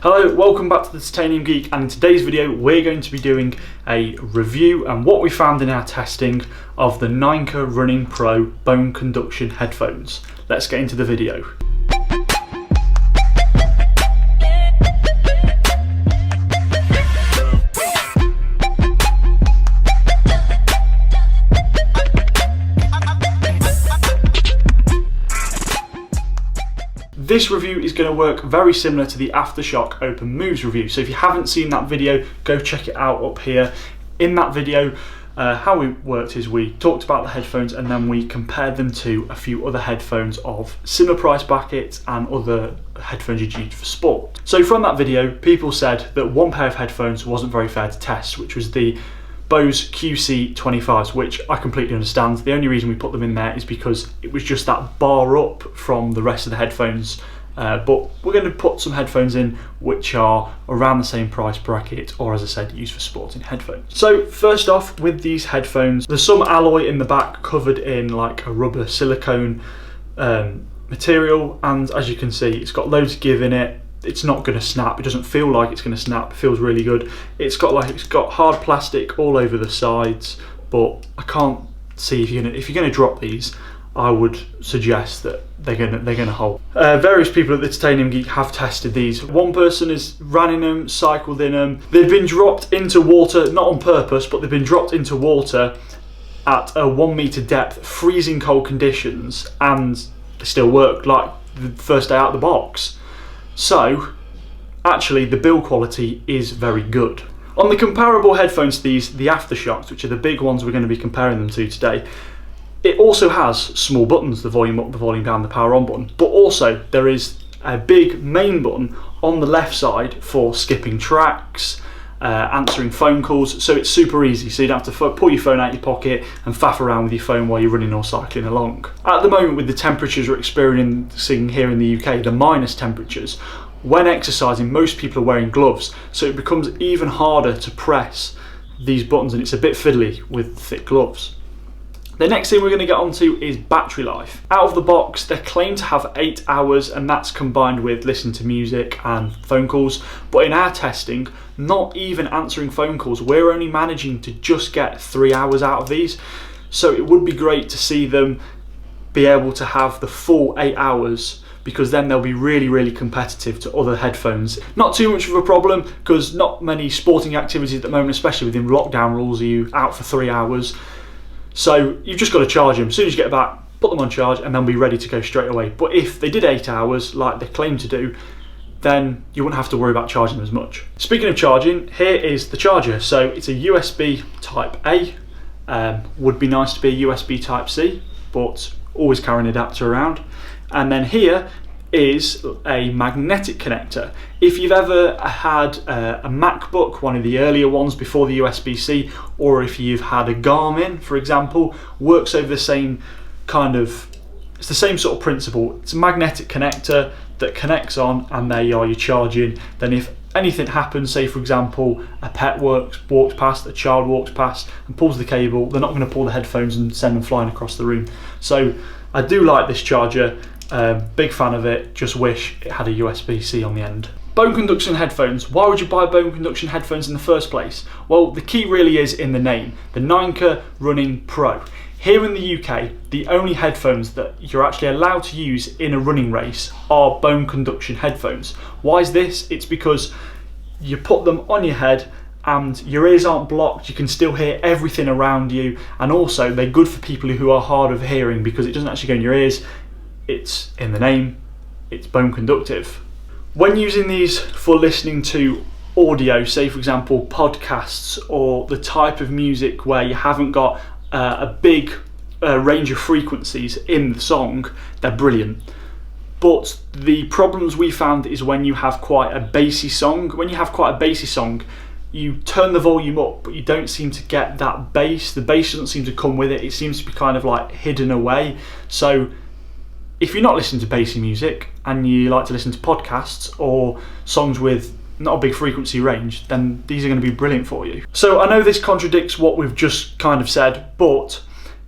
Hello, welcome back to the Titanium Geek, and in today's video we're going to be doing a review and what we found in our testing of the Naenka Runner Pro bone conduction headphones. Let's get into the video. This review is going to work very similar to the Aftershokz Open Moves review, so if you haven't seen that video, go check it out up here. In that video, how we worked is we talked about the headphones and then we compared them to a few other headphones of similar price brackets and other headphones you'd use for sport. So from that video, people said that one pair of headphones wasn't very fair to test, which was the Bose QC25s, which I completely understand. The only reason we put them in there is because it was just that bar up from the rest of the headphones, but we're going to put some headphones in which are around the same price bracket, or as I said, used for sporting headphones. So first off, with these headphones, there's some alloy in the back covered in like a rubber silicone material, and as you can see, it's got loads of give in it. It's not going to snap. It doesn't feel like it's going to snap. It feels really good. It's got hard plastic all over the sides, but I can't see if you're going to drop these. I would suggest that they're going to hold. Various people at the Titanium Geek have tested these. One person has ran in them, cycled in them. They've been dropped into water, not on purpose, but they've been dropped into water at a 1 meter depth, freezing cold conditions, and they still work like the first day out of the box. So, actually the build quality is very good. On the comparable headphones to these, the Aftershokz, which are the big ones we're going to be comparing them to today, it also has small buttons, the volume up, the volume down, the power on button, but also there is a big main button on the left side for skipping tracks, answering phone calls, so it's super easy, so you don't have to pull your phone out your pocket and faff around with your phone while you're running or cycling along. At the moment, with the temperatures we're experiencing here in the UK, the minus temperatures, when exercising most people are wearing gloves, so it becomes even harder to press these buttons and it's a bit fiddly with thick gloves. The next thing we're going to get onto is battery life. Out of the box, they claim to have 8 hours, and that's combined with listening to music and phone calls. But in our testing, not even answering phone calls, we're only managing to just get 3 hours out of these. So it would be great to see them be able to have the full 8 hours, because then they'll be really competitive to other headphones. Not too much of a problem, because not many sporting activities at the moment, especially within lockdown rules, are you out for 3 hours. So you've just got to charge them. As soon as you get back, put them on charge and then be ready to go straight away. But if they did 8 hours like they claim to do, then you wouldn't have to worry about charging them as much. Speaking of charging, here is the charger. So it's a USB type A. Would be nice to be a USB type C, but always carry an adapter around. And then here is a magnetic connector. If you've ever had a MacBook, one of the earlier ones before the USB-C, or if you've had a Garmin, for example, works over the same it's the same sort of principle. It's a magnetic connector that connects on, and there you are, you're charging. Then if anything happens, say for example a pet walks past, a child walks past and pulls the cable, they're not going to pull the headphones and send them flying across the room. So I do like this charger. Big fan of it, just wish it had a USB-C on the end. Bone conduction headphones. Why would you buy bone conduction headphones in the first place? Well, the key really is in the name, the Naenka Runner Pro. Here in the UK, the only headphones that you're actually allowed to use in a running race are bone conduction headphones. Why is this? It's because you put them on your head and your ears aren't blocked, you can still hear everything around you, and also they're good for people who are hard of hearing because it doesn't actually go in your ears. It's in the name, it's bone conductive. When using these for listening to audio, say for example podcasts or the type of music where you haven't got a big range of frequencies in the song, they're brilliant. But the problems we found is when you have quite a bassy song. When you have quite a bassy song, you turn the volume up, but you don't seem to get that bass. The bass doesn't seem to come with it. It seems to be kind of like hidden away. So if you're not listening to bassy music and you like to listen to podcasts or songs with not a big frequency range, then these are going to be brilliant for you. So I know this contradicts what we've just kind of said, but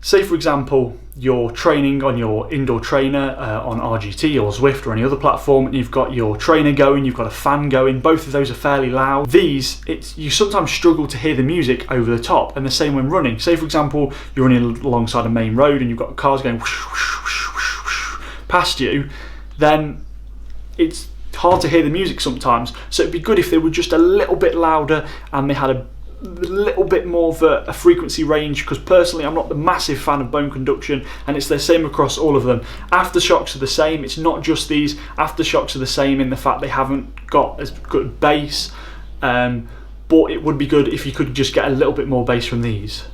say for example, you're training on your indoor trainer on RGT or Zwift or any other platform, and you've got your trainer going, you've got a fan going, both of those are fairly loud. These, you sometimes struggle to hear the music over the top, and the same when running. Say for example, you're running alongside a main road and you've got cars going whoosh, whoosh, whoosh, whoosh, whoosh, past you, then it's hard to hear the music sometimes. So it'd be good if they were just a little bit louder and they had a little bit more of a frequency range, because personally I'm not the massive fan of bone conduction, and it's the same across all of them. Aftershokz are the same, it's not just these. Aftershokz are the same in the fact they haven't got as good bass, but it would be good if you could just get a little bit more bass from these.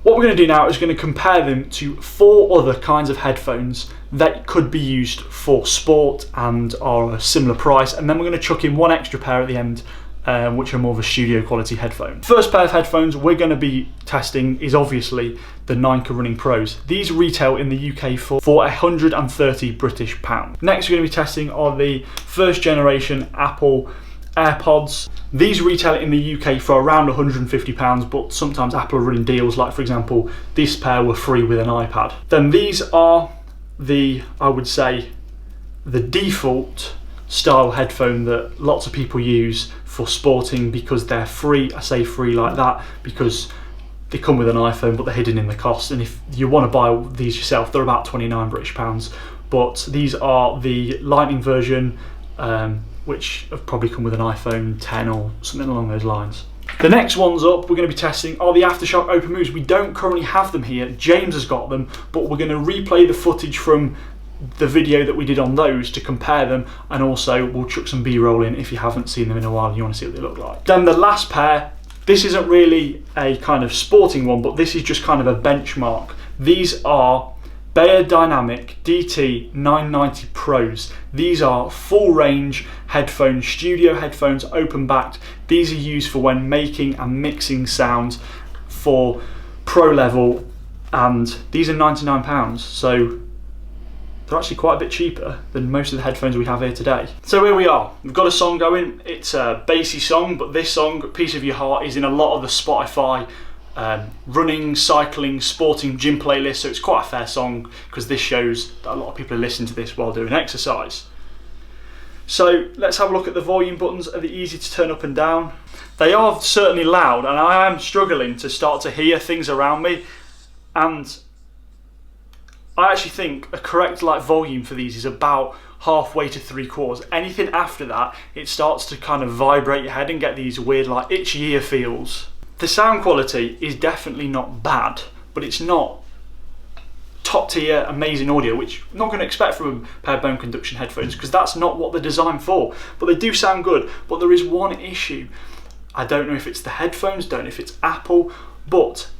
What we're going to do now is going to compare them to 4 other kinds of headphones that could be used for sport and are a similar price, and then we're going to chuck in 1 extra pair at the end, which are more of a studio quality headphone. First pair of headphones we're going to be testing is obviously the Naenka Running Pros. These retail in the UK for £130 British. Next we're going to be testing are the first generation Apple Airpods. These retail in the UK for around £150, but sometimes Apple are running deals, like for example this pair were free with an iPad. Then these are I would say the default style headphone that lots of people use for sporting because they're free. I say free like that because they come with an iPhone, but they're hidden in the cost, and if you want to buy these yourself, they're about £29 British. But these are the Lightning version, which have probably come with an iPhone 10 or something along those lines. The next ones up we're going to be testing are the Aftershock Open Moves. We don't currently have them here, James has got them, but we're going to replay the footage from the video that we did on those to compare them, and also we'll chuck some B-roll in if you haven't seen them in a while and you want to see what they look like. Then the last pair, this isn't really a kind of sporting one, but this is just kind of a benchmark. These are Beyerdynamic Dt 990 Pros. These are full range headphones, studio headphones, open backed. These are used for when making and mixing sounds for pro level, and these are £99, so they're actually quite a bit cheaper than most of the headphones we have here today. So here we are, we've got a song going. It's a bassy song, but this song, Piece of Your Heart, is in a lot of the Spotify running, cycling, sporting gym playlists, so it's quite a fair song because this shows that a lot of people are listening to this while doing exercise. So let's have a look at the volume buttons. Are they easy to turn up and down? They are certainly loud, and I am struggling to start to hear things around me, and I actually think a correct volume for these is about halfway to 3/4. Anything after that, it starts to kind of vibrate your head and get these weird itchy ear feels. The sound quality is definitely not bad, but it's not top tier amazing audio, which I'm not going to expect from a pair of bone conduction headphones because that's not what they're designed for. But they do sound good, but there is one issue. I don't know if it's the headphones, don't know if it's Apple, but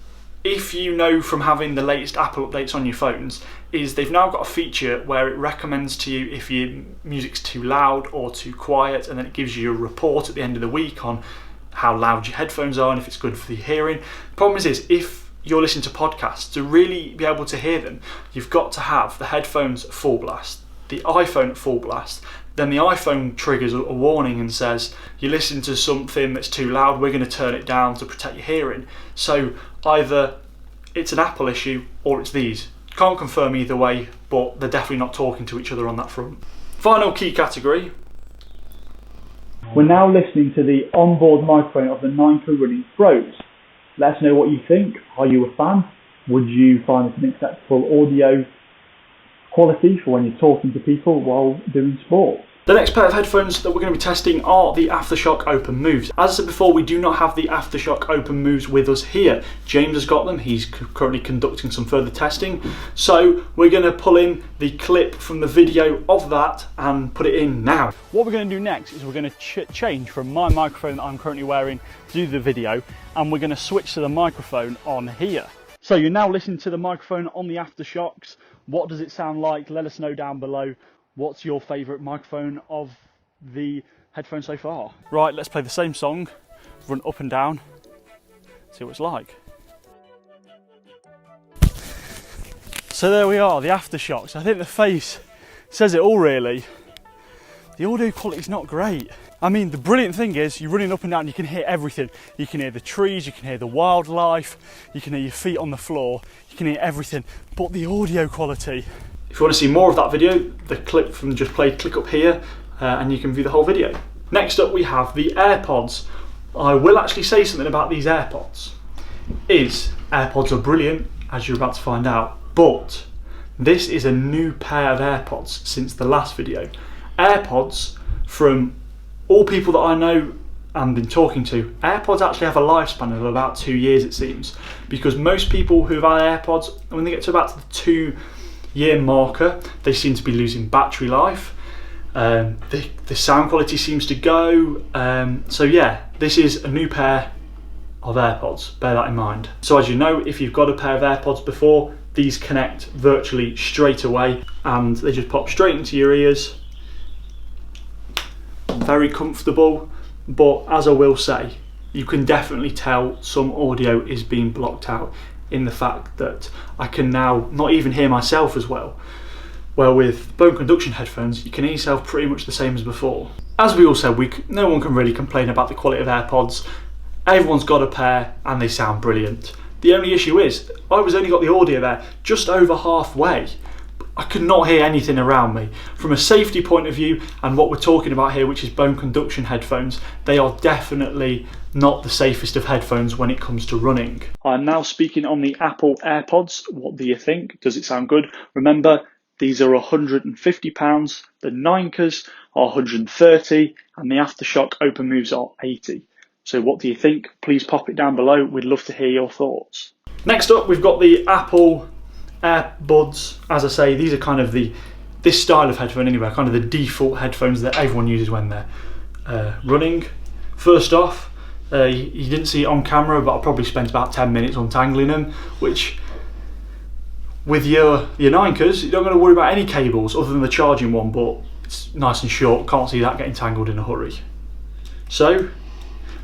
if you know from having the latest Apple updates on your phones, is they've now got a feature where it recommends to you if your music's too loud or too quiet, and then it gives you a report at the end of the week on how loud your headphones are and if it's good for your hearing. The problem is if you're listening to podcasts, to really be able to hear them, you've got to have the headphones at full blast, the iPhone at full blast, then the iPhone triggers a warning and says, you listen to something that's too loud, we're going to turn it down to protect your hearing. So either it's an Apple issue or it's these. Can't confirm either way, but they're definitely not talking to each other on that front. Final key category. We're now listening to the onboard microphone of the Naenka Running Pros. Let us know what you think. Are you a fan? Would you find this an acceptable audio quality for when you're talking to people while doing sport? The next pair of headphones that we're going to be testing are the Aftershock Open Moves. As I said before, we do not have the Aftershock Open Moves with us here. James has got them, he's currently conducting some further testing. So we're going to pull in the clip from the video of that and put it in now. What we're going to do next is we're going to change from my microphone that I'm currently wearing to do the video, and we're going to switch to the microphone on here. So you're now listening to the microphone on the Aftershokz. What does it sound like? Let us know down below. What's your favourite microphone of the headphones so far? Right, let's play the same song, run up and down, see what it's like. So there we are, the Aftershokz. I think the face says it all really. The audio quality is not great. I mean, the brilliant thing is you're running up and down, you can hear everything. You can hear the trees, you can hear the wildlife, you can hear your feet on the floor, you can hear everything. But the audio quality. If you want to see more of that video, the clip from Just Played, click up here and you can view the whole video. Next up we have the Airpods. I will actually say something about these Airpods. Airpods are brilliant, as you're about to find out, but this is a new pair of Airpods since the last video. Airpods, from all people that I know and been talking to, Airpods actually have a lifespan of about 2 years, it seems, because most people who've had Airpods, when they get to about the 2-year marker, they seem to be losing battery life. The sound quality seems to go. So yeah, this is a new pair of Airpods, bear that in mind. So as you know, if you've got a pair of Airpods before, these connect virtually straight away and they just pop straight into your ears. Very comfortable, but as I will say, you can definitely tell some audio is being blocked out in the fact that I can now not even hear myself as well. Well, with bone conduction headphones, you can hear yourself pretty much the same as before. As we all said, no one can really complain about the quality of AirPods. Everyone's got a pair and they sound brilliant. The only issue is, I was only got the audio there just over halfway. I could not hear anything around me. From a safety point of view, and what we're talking about here, which is bone conduction headphones, they are definitely not the safest of headphones when it comes to running. I'm now speaking on the Apple Airpods. What do you think? Does it sound good? Remember, these are £150, the Naenkas are £130, and the Aftershock Open Moves are £80. So what do you think? Please pop it down below. We'd love to hear your thoughts. Next up, we've got the Apple Airpods. As I say, these are kind of this style of headphone anyway, kind of the default headphones that everyone uses when they're running. First off, you didn't see it on camera, but I probably spent about 10 minutes untangling them, which with your Naenkas, you don't got to worry about any cables other than the charging one, but it's nice and short, can't see that getting tangled in a hurry. So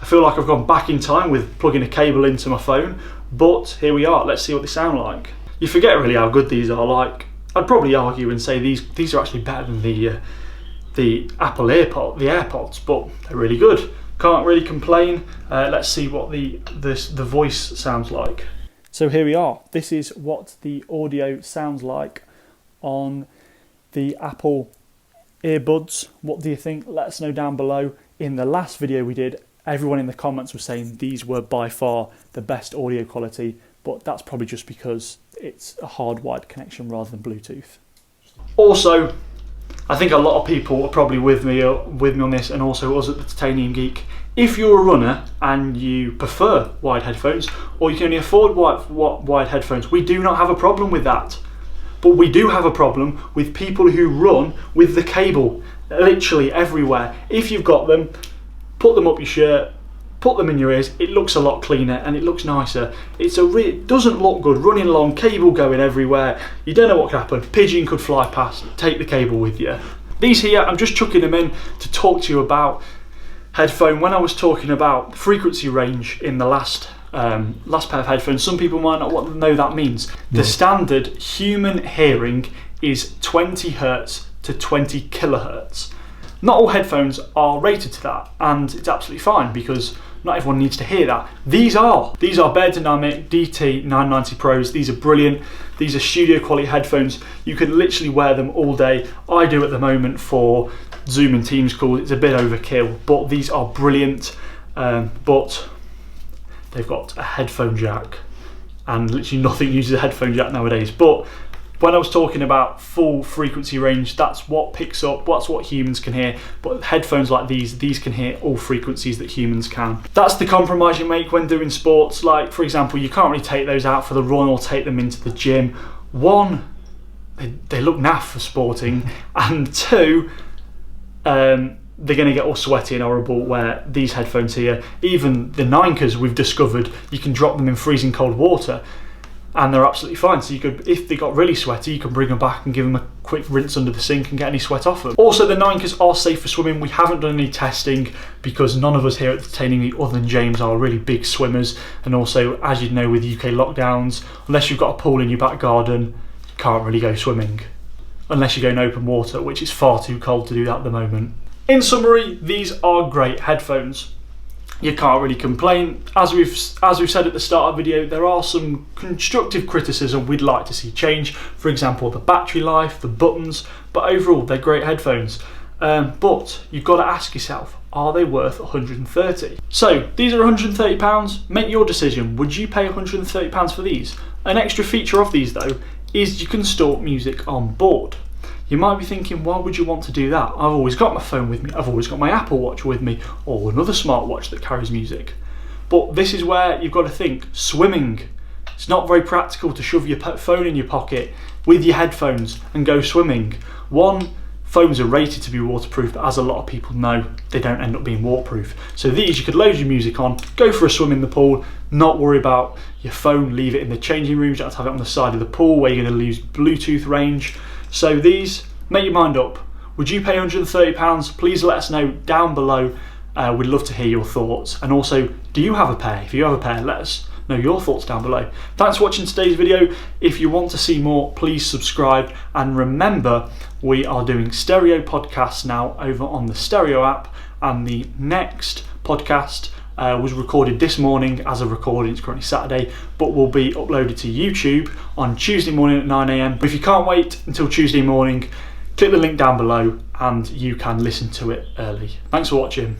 I feel like I've gone back in time with plugging a cable into my phone, but here we are, let's see what they sound like. You forget really how good these are. Like, I'd probably argue and say these are actually better than the Apple AirPods, but they're really good. Can't really complain. Let's see what the voice sounds like. So here we are. This is what the audio sounds like on the Apple earbuds. What do you think? Let us know down below. In the last video we did, everyone in the comments was saying these were by far the best audio quality, but that's probably just because it's a hardwired connection rather than Bluetooth. Also, I think a lot of people are probably with me on this, and also us at the Titanium Geek. If you're a runner and you prefer wired headphones, or you can only afford wired headphones, we do not have a problem with that. But we do have a problem with people who run with the cable literally everywhere. If you've got them, put them up your shirt, put them in your ears. It looks a lot cleaner and it looks nicer. It doesn't look good running along, cable going everywhere. You don't know what could happen. Pigeon could fly past, take the cable with you. These here, I'm just chucking them in to talk to you about headphone. When I was talking about frequency range in the last pair of headphones, some people might not know that means. The standard human hearing is 20 Hertz to 20 kilohertz. Not all headphones are rated to that, and it's absolutely fine because not everyone needs to hear that. These are Beyerdynamic Dt 990 Pros. These are brilliant. These are studio quality headphones. You can literally wear them all day. I do at the moment for Zoom and Teams calls. It's a bit overkill, but these are brilliant. But they've got a headphone jack, and literally nothing uses a headphone jack nowadays. But when I was talking about full frequency range, that's what picks up, that's what humans can hear. But headphones like these can hear all frequencies that humans can. That's the compromise you make when doing sports. Like, for example, you can't really take those out for the run or take them into the gym. One, they look naff for sporting, and two, they're going to get all sweaty and horrible, where these headphones here, even the Naenkas, we've discovered you can drop them in freezing cold water and they're absolutely fine. So you could, if they got really sweaty, you can bring them back and give them a quick rinse under the sink and get any sweat off them. Also, the Naenkas are safe for swimming. We haven't done any testing because none of us here at the Titanium Geek, other than James, are really big swimmers. And also, as you know, with UK lockdowns, unless you've got a pool in your back garden, you can't really go swimming unless you go in open water, which is far too cold to do that at the moment. In summary, these are great headphones. You can't really complain. As we've said at the start of the video, there are some constructive criticism we'd like to see change. For example, the battery life, the buttons, but overall they're great headphones. But you've got to ask yourself, are they worth 130? So these are £130. Make your decision. Would you pay £130 for these? An extra feature of these though is you can store music on board. You might be thinking, why would you want to do that? I've always got my phone with me, I've always got my Apple Watch with me, or another smartwatch that carries music. But this is where you've got to think, swimming. It's not very practical to shove your phone in your pocket with your headphones and go swimming. One, phones are rated to be waterproof, but as a lot of people know, they don't end up being waterproof. So these, you could load your music on, go for a swim in the pool, not worry about your phone, leave it in the changing rooms, you don't have to have it on the side of the pool where you're going to lose Bluetooth range. So these, make your mind up. Would you pay £130? Please let us know down below. We'd love to hear your thoughts. And also, do you have a pair? If you have a pair, let us know your thoughts down below. Thanks for watching today's video. If you want to see more, please subscribe. And remember, we are doing stereo podcasts now over on the Stereo app. And the next podcast was recorded this morning as a recording. It's currently Saturday, but will be uploaded to YouTube on Tuesday morning at 9 AM. If you can't wait until Tuesday morning, click the link down below and you can listen to it early. Thanks for watching.